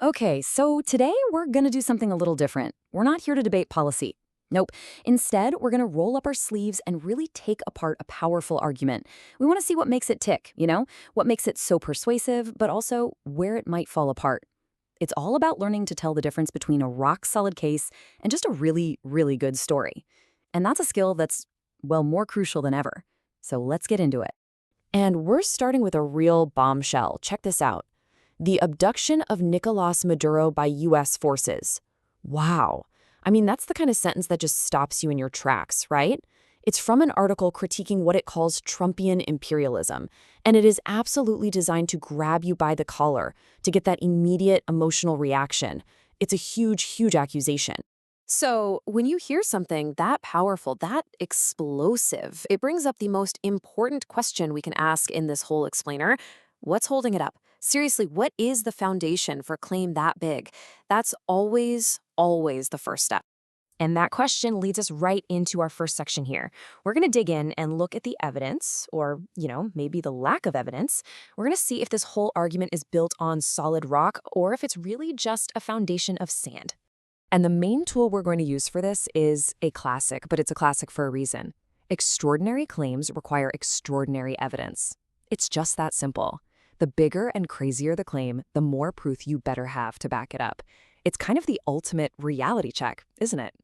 Okay, so today we're gonna do something a little different. We're not here to debate policy. Nope. Instead, we're gonna roll up our sleeves and really take apart a powerful argument. We wanna see what makes it tick, what makes it so persuasive, but also where it might fall apart. It's all about learning to tell the difference between a rock-solid case and just a really, really good story. And that's a skill that's, well, more crucial than ever. So let's get into it. And we're starting with a real bombshell. Check this out. The abduction of Nicolas Maduro by U.S. forces. Wow. I mean, that's the kind of sentence that just stops you in your tracks, right? It's from an article critiquing what it calls Trumpian imperialism, and it is absolutely designed to grab you by the collar, to get that immediate emotional reaction. It's a huge, huge accusation. So, when you hear something that powerful, that explosive, it brings up the most important question we can ask in this whole explainer. What's holding it up? Seriously, what is the foundation for a claim that big? That's always, always the first step. And that question leads us right into our first section here. We're going to dig in and look at the evidence, or, maybe the lack of evidence. We're going to see if this whole argument is built on solid rock or if it's really just a foundation of sand. And the main tool we're going to use for this is a classic, but it's a classic for a reason. Extraordinary claims require extraordinary evidence. It's just that simple. The bigger and crazier the claim, the more proof you better have to back it up. It's kind of the ultimate reality check, isn't it?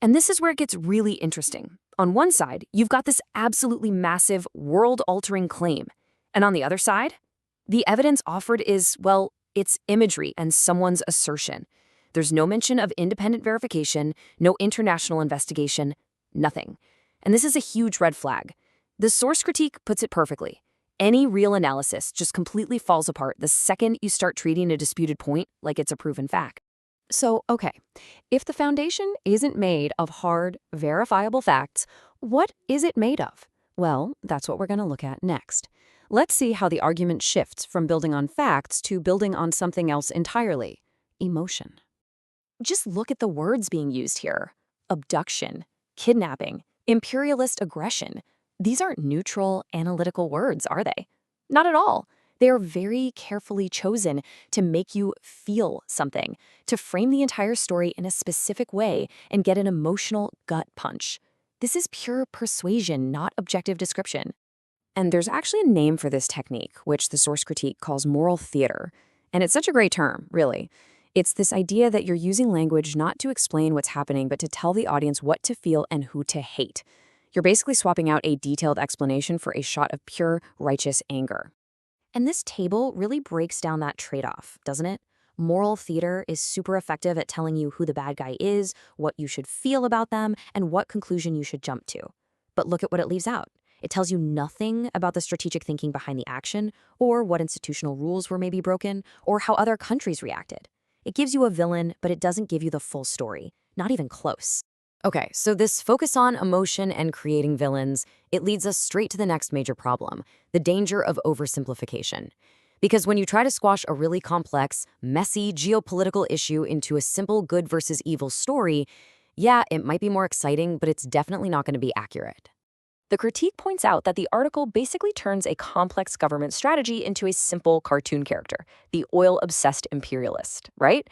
And this is where it gets really interesting. On one side, you've got this absolutely massive, world-altering claim. And on the other side, the evidence offered is, well, it's imagery and someone's assertion. There's no mention of independent verification, no international investigation, nothing. And this is a huge red flag. The source critique puts it perfectly. Any real analysis just completely falls apart the second you start treating a disputed point like it's a proven fact. So, okay, if the foundation isn't made of hard, verifiable facts, what is it made of? Well, that's what we're going to look at next. Let's see how the argument shifts from building on facts to building on something else entirely: emotion. Just look at the words being used here: abduction, kidnapping, imperialist aggression. These aren't neutral, analytical words, are they? Not at all. They are very carefully chosen to make you feel something, to frame the entire story in a specific way and get an emotional gut punch. This is pure persuasion, not objective description. And there's actually a name for this technique, which the source critique calls moral theater. And it's such a great term, really. It's this idea that you're using language not to explain what's happening, but to tell the audience what to feel and who to hate. You're basically swapping out a detailed explanation for a shot of pure, righteous anger. And this table really breaks down that trade-off, doesn't it? Moral theater is super effective at telling you who the bad guy is, what you should feel about them, and what conclusion you should jump to. But look at what it leaves out. It tells you nothing about the strategic thinking behind the action, or what institutional rules were maybe broken, or how other countries reacted. It gives you a villain, but it doesn't give you the full story. Not even close. Okay, so this focus on emotion and creating villains, it leads us straight to the next major problem: the danger of oversimplification. Because when you try to squash a really complex, messy geopolitical issue into a simple good versus evil story, yeah, it might be more exciting, but it's definitely not going to be accurate. The critique points out that the article basically turns a complex government strategy into a simple cartoon character, the oil-obsessed imperialist, right?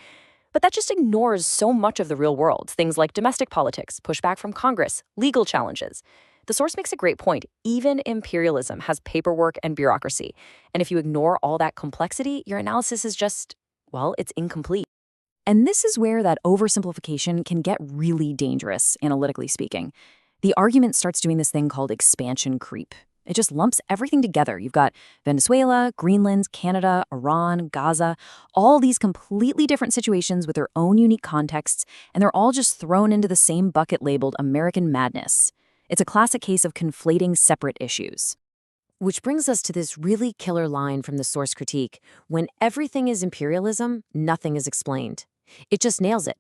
But that just ignores so much of the real world, things like domestic politics, pushback from Congress, legal challenges. The source makes a great point. Even imperialism has paperwork and bureaucracy. And if you ignore all that complexity, your analysis is just, well, it's incomplete. And this is where that oversimplification can get really dangerous, analytically speaking. The argument starts doing this thing called expansion creep. It just lumps everything together. You've got Venezuela, Greenland, Canada, Iran, Gaza, all these completely different situations with their own unique contexts, and they're all just thrown into the same bucket labeled American madness. It's a classic case of conflating separate issues. Which brings us to this really killer line from the source critique: when everything is imperialism, nothing is explained. It just nails it.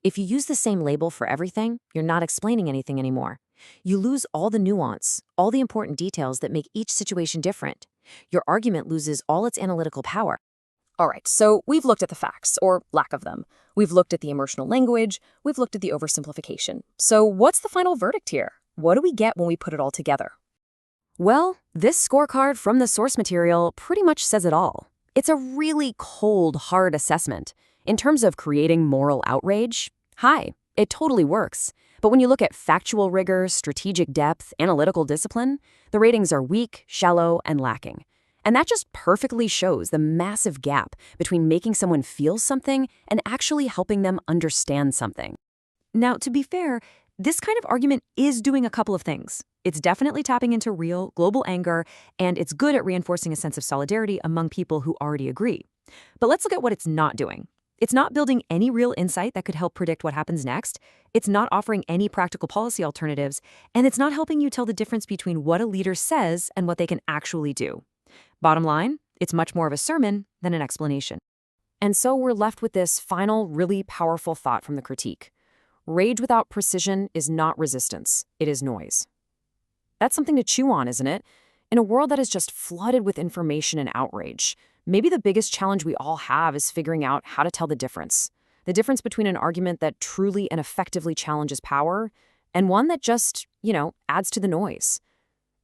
If you use the same label for everything, you're not explaining anything anymore. You lose all the nuance, all the important details that make each situation different. Your argument loses all its analytical power. All right, so we've looked at the facts, or lack of them. We've looked at the emotional language. We've looked at the oversimplification. So what's the final verdict here? What do we get when we put it all together? Well, this scorecard from the source material pretty much says it all. It's a really cold, hard assessment. In terms of creating moral outrage, hi, it totally works. But when you look at factual rigor, strategic depth, analytical discipline, the ratings are weak, shallow, and lacking. And that just perfectly shows the massive gap between making someone feel something and actually helping them understand something. Now, to be fair, this kind of argument is doing a couple of things. It's definitely tapping into real, global anger, and it's good at reinforcing a sense of solidarity among people who already agree. But let's look at what it's not doing. It's not building any real insight that could help predict what happens next. It's not offering any practical policy alternatives, and it's not helping you tell the difference between what a leader says and what they can actually do. Bottom line, it's much more of a sermon than an explanation. And so we're left with this final, really powerful thought from the critique. Rage without precision is not resistance, it is noise. That's something to chew on, isn't it? In a world that is just flooded with information and outrage, maybe the biggest challenge we all have is figuring out how to tell the difference. The difference between an argument that truly and effectively challenges power and one that just, adds to the noise.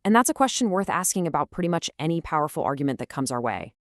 And that's a question worth asking about pretty much any powerful argument that comes our way.